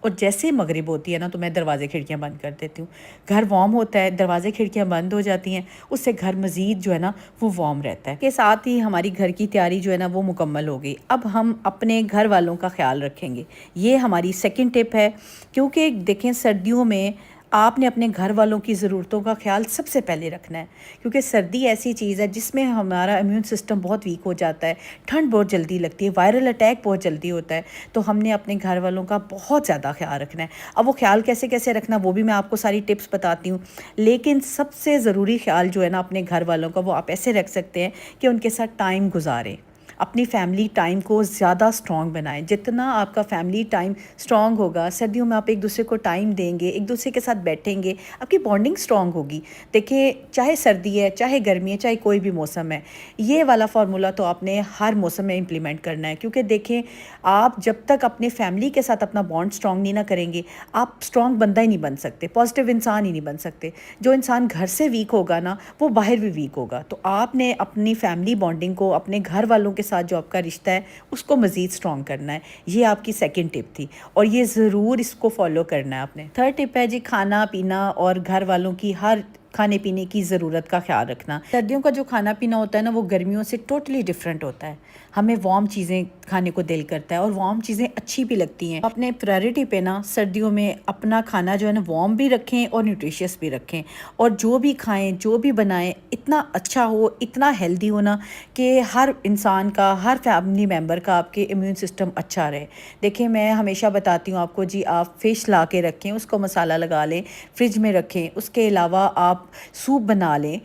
اور جیسے مغرب ہوتی ہے نا تو میں دروازے کھڑکیاں بند کر دیتی ہوں. گھر وارم ہوتا ہے، دروازے کھڑکیاں بند ہو جاتی ہیں، اس سے گھر مزید جو ہے نا وہ وارم رہتا ہے. کے ساتھ ہی ہماری گھر کی تیاری جو ہے نا وہ مکمل ہو گئی. اب ہم اپنے گھر والوں کا خیال رکھیں گے. یہ ہماری سیکنڈ ٹپ ہے، کیونکہ دیکھیں سردیوں میں آپ نے اپنے گھر والوں کی ضرورتوں کا خیال سب سے پہلے رکھنا ہے، کیونکہ سردی ایسی چیز ہے جس میں ہمارا امیون سسٹم بہت ویک ہو جاتا ہے، ٹھنڈ بہت جلدی لگتی ہے، وائرل اٹیک بہت جلدی ہوتا ہے. تو ہم نے اپنے گھر والوں کا بہت زیادہ خیال رکھنا ہے. اب وہ خیال کیسے کیسے رکھنا وہ بھی میں آپ کو ساری ٹپس بتاتی ہوں، لیکن سب سے ضروری خیال جو ہے نا اپنے گھر والوں کا وہ آپ ایسے رکھ سکتے ہیں کہ ان کے ساتھ ٹائم گزاریں. اپنی فیملی ٹائم کو زیادہ سٹرونگ بنائیں. جتنا آپ کا فیملی ٹائم سٹرونگ ہوگا، سردیوں میں آپ ایک دوسرے کو ٹائم دیں گے، ایک دوسرے کے ساتھ بیٹھیں گے، آپ کی بانڈنگ سٹرونگ ہوگی. دیکھیں چاہے سردی ہے، چاہے گرمی ہے، چاہے کوئی بھی موسم ہے، یہ والا فارمولہ تو آپ نے ہر موسم میں امپلیمنٹ کرنا ہے. کیونکہ دیکھیں آپ جب تک اپنے فیملی کے ساتھ اپنا بانڈ سٹرونگ نہیں نہ کریں گے، آپ سٹرونگ بندہ ہی نہیں بن سکتے، پازیٹیو انسان ہی نہیں بن سکتے. جو انسان گھر سے ویک ہوگا نا وہ باہر بھی ویک ہوگا. تو آپ نے اپنی فیملی بانڈنگ کو، اپنے گھر والوں کے ساتھ جو آپ کا رشتہ ہے اس کو مزید سٹرونگ کرنا ہے. یہ آپ کی سیکنڈ ٹپ تھی اور یہ ضرور اس کو فالو کرنا ہے آپ نے. تھرڈ ٹپ ہے جی کھانا پینا اور گھر والوں کی ہر کھانے پینے کی ضرورت کا خیال رکھنا. سردیوں کا جو کھانا پینا ہوتا ہے نا وہ گرمیوں سے ٹوٹلی ڈیفرنٹ ہوتا ہے. ہمیں وارم چیزیں کھانے کو دل کرتا ہے اور وارم چیزیں اچھی بھی لگتی ہیں. اپنے پرائرٹی پہ نا سردیوں میں اپنا کھانا جو ہے نا وارم بھی رکھیں اور نیوٹریشیس بھی رکھیں، اور جو بھی کھائیں جو بھی بنائیں اتنا اچھا ہو، اتنا ہیلدی ہونا کہ ہر انسان کا، ہر فیملی ممبر کا آپ کے امیون سسٹم اچھا رہے. دیکھیں میں ہمیشہ بتاتی ہوں آپ کو جی، آپ فش لا کے رکھیں، اس کو مسالہ لگا لیں، فریج میں رکھیں. اس کے علاوہ آپ سوپ بنا لیں،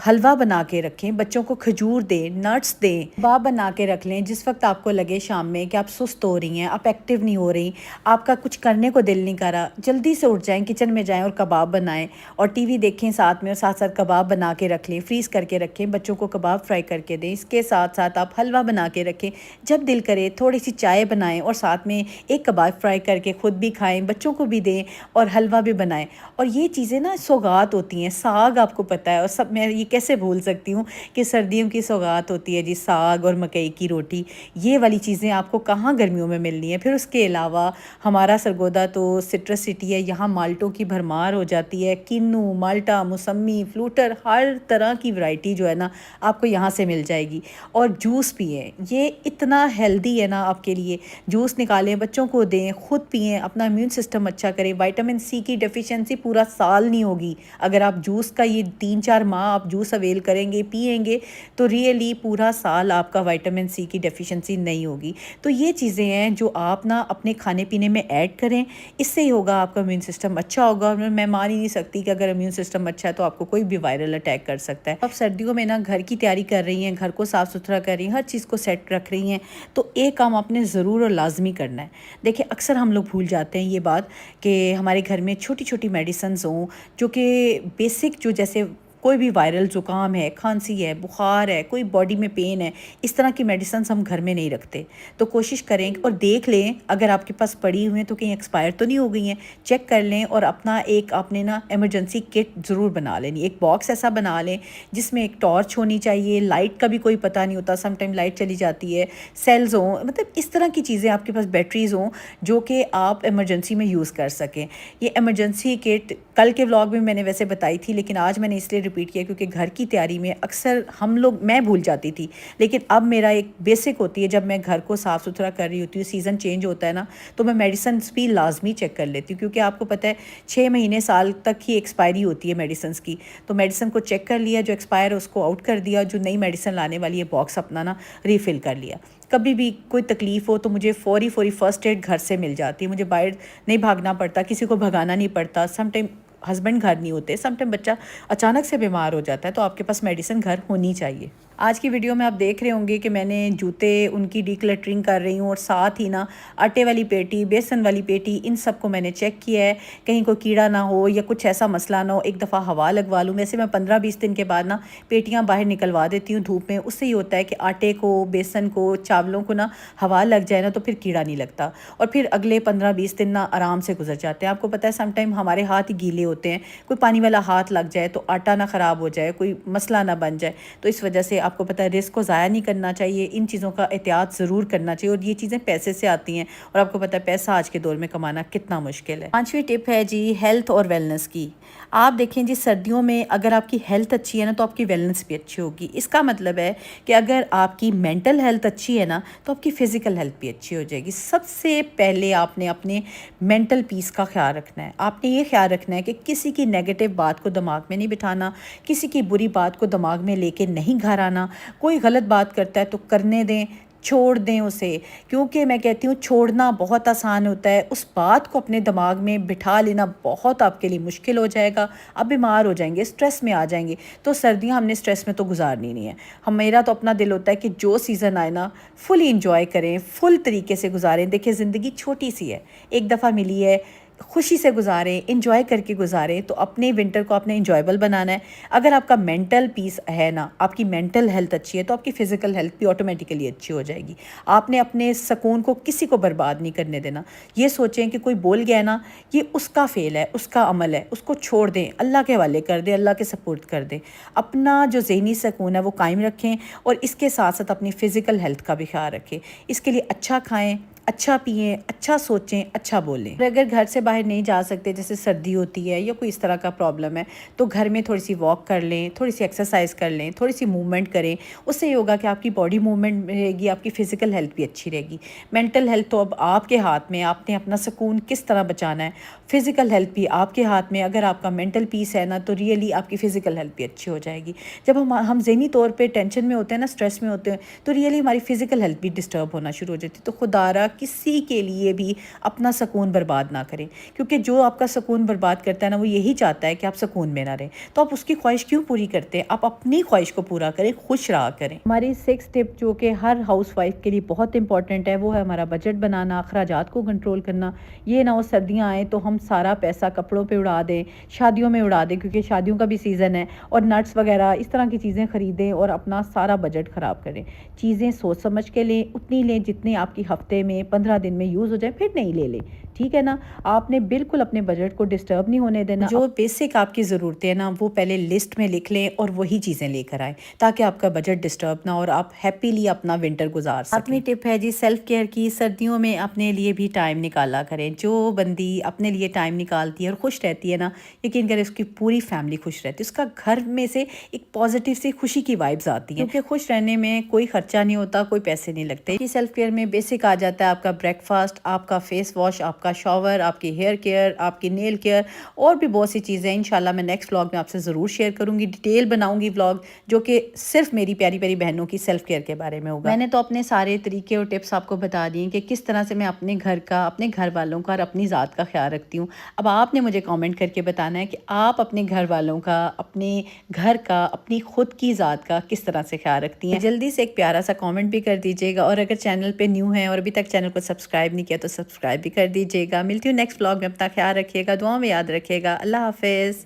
حلوہ بنا کے رکھیں، بچوں کو کھجور دیں، نٹس دیں، کباب بنا کے رکھ لیں. جس وقت آپ کو لگے شام میں کہ آپ سست ہو رہی ہیں، آپ ایکٹیو نہیں ہو رہی، آپ کا کچھ کرنے کو دل نہیں کر رہا، جلدی سے اٹھ جائیں، کچن میں جائیں اور کباب بنائیں اور ٹی وی دیکھیں ساتھ میں، اور ساتھ ساتھ کباب بنا کے رکھ لیں، فریز کر کے رکھیں، بچوں کو کباب فرائی کر کے دیں. اس کے ساتھ ساتھ آپ حلوہ بنا کے رکھیں. جب دل کرے تھوڑی سی چائے بنائیں اور ساتھ میں ایک کباب فرائی کر کے خود بھی کھائیں، بچوں کو بھی دیں اور حلوہ بھی بنائیں. اور یہ چیزیں نا سوغات ہوتی ہیں. ساگ آپ کو پتہ ہے، اور سب میں یہ کیسے بھول سکتی ہوں کہ سردیوں کی سوغات ہوتی ہے جی ساگ اور مکئی کی روٹی. یہ والی چیزیں آپ کو کہاں گرمیوں میں ملنی ہے. پھر اس کے علاوہ ہمارا سرگودا تو سٹرس سٹی ہے، یہاں مالٹوں کی بھرمار ہو جاتی ہے. کینو، مالٹا، موسمی، فلوٹر، ہر طرح کی ورائٹی جو ہے نا آپ کو یہاں سے مل جائے گی. اور جوس پئیں، یہ اتنا ہیلدی ہے نا آپ کے لیے. جوس نکالیں، بچوں کو دیں، خود پئیں، اپنا امیون سسٹم اچھا کریں. وائٹامن سی کی ڈیفیشنسی پورا سال نہیں ہوگی اگر آپ جوس کا یہ 3-4 ماہ آپ جوس اویل کریں گے، پئیں گے تو ریئلی پورا سال آپ کا وائٹامن سی کی ڈیفیشنسی نہیں ہوگی. تو یہ چیزیں ہیں جو آپ نا اپنے کھانے پینے میں ایڈ کریں، اس سے ہی ہوگا آپ کا امیون سسٹم اچھا ہوگا. اور میں مان ہی نہیں سکتی کہ اگر امیون سسٹم اچھا ہے تو آپ کو کوئی بھی وائرل اٹیک کر سکتا ہے. اب سردیوں میں نا گھر کی تیاری کر رہی ہیں، گھر کو صاف ستھرا کر رہی ہیں، ہر چیز کو سیٹ رکھ رہی ہیں، تو ایک کام آپ نے ضرور اور لازمی کرنا ہے. دیکھیں اکثر ہم لوگ بھول جاتے ہیں یہ بات کہ ہمارے گھر میں چھوٹی چھوٹی میڈیسنز ہوں جو کہ بیسک، جو جیسے کوئی بھی وائرل زکام ہے، کھانسی ہے، بخار ہے، کوئی باڈی میں پین ہے، اس طرح کی میڈیسنز ہم گھر میں نہیں رکھتے. تو کوشش کریں اور دیکھ لیں اگر آپ کے پاس پڑی ہوئی ہیں تو کہیں ایکسپائر تو نہیں ہو گئی ہیں، چیک کر لیں. اور اپنا ایک آپ نے نا ایمرجنسی کٹ ضرور بنا لینی. ایک باکس ایسا بنا لیں جس میں ایک ٹارچ ہونی چاہیے. لائٹ کا بھی کوئی پتہ نہیں ہوتا، سم ٹائم لائٹ چلی جاتی ہے، سیلز ہوں، مطلب اس طرح کی چیزیں آپ کے پاس، بیٹریز ہوں جو کہ آپ ایمرجنسی میں یوز کر سکیں. یہ ایمرجنسی کٹ کل کے ولاگ میں نے ویسے بتائی تھی، لیکن آج میں نے اس لیے ریپیٹ کیا کیونکہ گھر کی تیاری میں اکثر ہم لوگ، میں بھول جاتی تھی، لیکن اب میرا ایک بیسک ہوتی ہے جب میں گھر کو صاف ستھرا کر رہی ہوتی ہوں، سیزن چینج ہوتا ہے نا، تو میں میڈیسنز بھی لازمی چیک کر لیتی ہوں. کیونکہ آپ کو پتہ ہے 6 مہینے سال تک ہی ایکسپائری ہوتی ہے میڈیسنز کی. تو میڈیسن کو چیک کر لیا، جو ایکسپائر ہے اس کو آؤٹ کر دیا، جو نئی میڈیسن لانے والی ہے باکس اپنا نا ریفل کر لیا. کبھی بھی کوئی تکلیف ہو تو مجھے فوری فرسٹ ایڈ گھر سے مل جاتی ہے، مجھے باہر نہیں بھاگنا پڑتا، کسی کو بھگانا نہیں پڑتا. سم ٹائم ہسبینڈ گھر نہیں ہوتے، سم ٹائم بچہ اچانک سے بیمار ہو جاتا ہے، تو آپ کے پاس میڈیسن گھر ہونی چاہیے. آج کی ویڈیو میں آپ دیکھ رہے ہوں گے کہ میں نے جوتے ان کی ڈی کلٹرنگ کر رہی ہوں، اور ساتھ ہی نا آٹے والی پیٹی، بیسن والی پیٹی، ان سب کو میں نے چیک کیا ہے کہیں کوئی کیڑا نہ ہو یا کچھ ایسا مسئلہ نہ ہو. ایک دفعہ ہوا لگوا لوں. ویسے میں 15-20 دن کے بعد نا پیٹیاں باہر نکلوا دیتی ہوں دھوپ میں. اس سے یہ ہوتا ہے کہ آٹے کو، بیسن کو، چاولوں کو نا ہوا لگ جائے نا تو پھر کیڑا نہیں لگتا، اور پھر اگلے 15-20 دن نا آرام سے گزر جاتے ہیں. آپ کو پتہ ہے سم ٹائم ہمارے ہاتھ ہی گیلے ہوتے ہیں، کوئی پانی والا ہاتھ لگ جائے تو آٹا نہ خراب ہو جائے، کوئی مسئلہ نہ بن جائے. تو اس وجہ سے آپ کو پتہ ہے رزق کو ضائع نہیں کرنا چاہیے، ان چیزوں کا احتیاط ضرور کرنا چاہیے، اور یہ چیزیں پیسے سے آتی ہیں، اور آپ کو پتہ ہے پیسہ آج کے دور میں کمانا کتنا مشکل ہے۔ 5ویں ٹپ ہے جی ہیلتھ اور ویلنس کی۔ آپ دیکھیں جی سردیوں میں اگر آپ کی ہیلتھ اچھی ہے نا تو آپ کی ویلنس بھی اچھی ہوگی۔ اس کا مطلب ہے کہ اگر آپ کی مینٹل ہیلتھ اچھی ہے نا تو آپ کی فزیکل ہیلتھ بھی اچھی ہو جائے گی۔ سب سے پہلے آپ نے اپنے مینٹل پیس کا خیال رکھنا ہے۔ آپ نے یہ خیال رکھنا ہے کہ کسی کی نیگیٹو بات کو دماغ میں نہیں بٹھانا، کسی کی بری بات کو دماغ میں لے کے نہیں گھر آنا۔ کوئی غلط بات کرتا ہے تو کرنے دیں، چھوڑ دیں اسے، کیونکہ میں کہتی ہوں چھوڑنا بہت آسان ہوتا ہے، اس بات کو اپنے دماغ میں بٹھا لینا بہت آپ کے لیے مشکل ہو جائے گا۔ آپ بیمار ہو جائیں گے، سٹریس میں آ جائیں گے۔ تو سردیاں ہم نے سٹریس میں تو گزارنی نہیں ہے۔ میرا تو اپنا دل ہوتا ہے کہ جو سیزن آئے نا فلی انجوائے کریں، فل طریقے سے گزاریں۔ دیکھیں زندگی چھوٹی سی ہے، ایک دفعہ ملی ہے، خوشی سے گزاریں، انجوائے کر کے گزاریں۔ تو اپنے ونٹر کو آپ نے انجوائبل بنانا ہے۔ اگر آپ کا مینٹل پیس ہے نا، آپ کی مینٹل ہیلتھ اچھی ہے تو آپ کی فزیکل ہیلتھ بھی آٹومیٹیکلی اچھی ہو جائے گی۔ آپ نے اپنے سکون کو کسی کو برباد نہیں کرنے دینا۔ یہ سوچیں کہ کوئی بول گیا نا یہ اس کا فعل ہے، اس کا عمل ہے، اس کو چھوڑ دیں، اللہ کے حوالے کر دیں، اللہ کے سپورٹ کر دیں۔ اپنا جو ذہنی سکون ہے وہ قائم رکھیں، اور اس کے ساتھ ساتھ اپنی فزیکل ہیلتھ کا بھی خیال رکھیں۔ اس کے لیے اچھا کھائیں، اچھا پئیں، اچھا سوچیں، اچھا بولیں۔ اور اگر گھر سے باہر نہیں جا سکتے، جیسے سردی ہوتی ہے یا کوئی اس طرح کا پرابلم ہے، تو گھر میں تھوڑی سی واک کر لیں، تھوڑی سی ایکسرسائز کر لیں، تھوڑی سی موومنٹ کریں۔ اس سے یہ ہوگا کہ آپ کی باڈی موومنٹ رہے گی، آپ کی فزیکل ہیلتھ بھی اچھی رہے گی۔ مینٹل ہیلتھ تو اب آپ کے ہاتھ میں، آپ نے اپنا سکون کس طرح بچانا ہے۔ فزیکل ہیلتھ بھی آپ کے ہاتھ میں، اگر آپ کا مینٹل پیس ہے نا تو ریئلی آپ کی فزیکل ہیلتھ بھی اچھی ہو جائے گی۔ جب ہم ذہنی طور پہ ٹینشن میں ہوتے ہیں نا، سٹریس میں ہوتے ہیں، تو ریئلی ہماری فزیکل ہیلتھ بھی ڈسٹرب ہونا شروع ہو جاتی ہے۔ تو خدا را کسی کے لیے بھی اپنا سکون برباد نہ کریں، کیونکہ جو آپ کا سکون برباد کرتا ہے نا وہ یہی چاہتا ہے کہ آپ سکون میں نہ رہیں۔ تو آپ اس کی خواہش کیوں پوری کرتے ہیں؟ آپ اپنی خواہش کو پورا کریں، خوش رہا کریں۔ ہماری 6 ٹپ جو کہ ہر ہاؤس وائف کے لیے بہت امپورٹنٹ ہے، وہ ہے ہمارا بجٹ بنانا، اخراجات کو کنٹرول کرنا۔ یہ نہ ہو سردیاں آئیں تو ہم سارا پیسہ کپڑوں پہ اڑا دیں، شادیوں میں اڑا دیں، کیونکہ شادیوں کا بھی سیزن ہے، اور نٹس وغیرہ اس طرح کی چیزیں خریدیں اور اپنا سارا بجٹ خراب کریں۔ چیزیں سوچ سمجھ کے لیں، اتنی لیں جتنی آپ کی ہفتے میں 15 دن میں یوز ہو جائے، پھر نہیں لے لیں، ٹھیک ہے نا۔ آپ نے بالکل اپنے بجٹ کو ڈسٹرب نہیں ہونے دینا۔ جو بیسک آپ کی ضرورتیں ہیں نا وہ پہلے لسٹ میں لکھ لیں اور وہی چیزیں لے کر آئیں، تاکہ آپ کا بجٹ ڈسٹرب نہ اور آپ ہیپیلی اپنا ونٹر گزار سکیں۔ 7ویں ٹپ ہے جی سیلف کیئر کی۔ سردیوں میں اپنے لیے بھی ٹائم نکالا کریں۔ جو بندی اپنے لیے ٹائم نکالتی ہے اور خوش رہتی ہے نا، یقین کریں اس کی پوری فیملی خوش رہتی ہے، اس کا گھر میں سے ایک پازیٹیو سی خوشی کی وائبز آتی ہیں، کیونکہ خوش رہنے میں کوئی خرچہ نہیں ہوتا، کوئی پیسے نہیں لگتے۔ سیلف کیئر میں بیسک آ جاتا ہے آپ کا بریک فاسٹ، آپ کا فیس واش، آپ کا شاور، آپ کی ہیئر کیئر، آپ کی نیل کیئر، اور بھی بہت سی چیزیں انشاءاللہ میں نیکسٹ ولاگ میں آپ سے ضرور شیئر کروں گی۔ ڈیٹیل بناؤں گی ولاگ جو کہ صرف میری پیاری پیاری بہنوں کی سیلف کیئر کے بارے میں ہوگا۔ میں نے تو اپنے سارے طریقے اور ٹپس آپ کو بتا دیے کہ کس طرح سے میں اپنے گھر کا، اپنے گھر والوں کا اور اپنی ذات کا خیال رکھتی ہوں۔ اب آپ نے مجھے کامنٹ کر کے بتانا ہے کہ آپ اپنے گھر والوں کا، اپنے گھر کا، اپنی خود کی ذات کا کس طرح سے خیال رکھتی ہیں۔ جلدی سے ایک پیارا سا کامنٹ بھی کر دیجیے گا، اور اگر چینل پہ نیو ہیں اور ابھی تک چینل کو سبسکرائب نہیں کیا تو سبسکرائب بھی کر دیجیے گا۔ ملتی ہوں نیکسٹ ولاگ میں، اپنا خیال رکھیے گا، دعاؤں میں یاد رکھیے گا۔ اللہ حافظ۔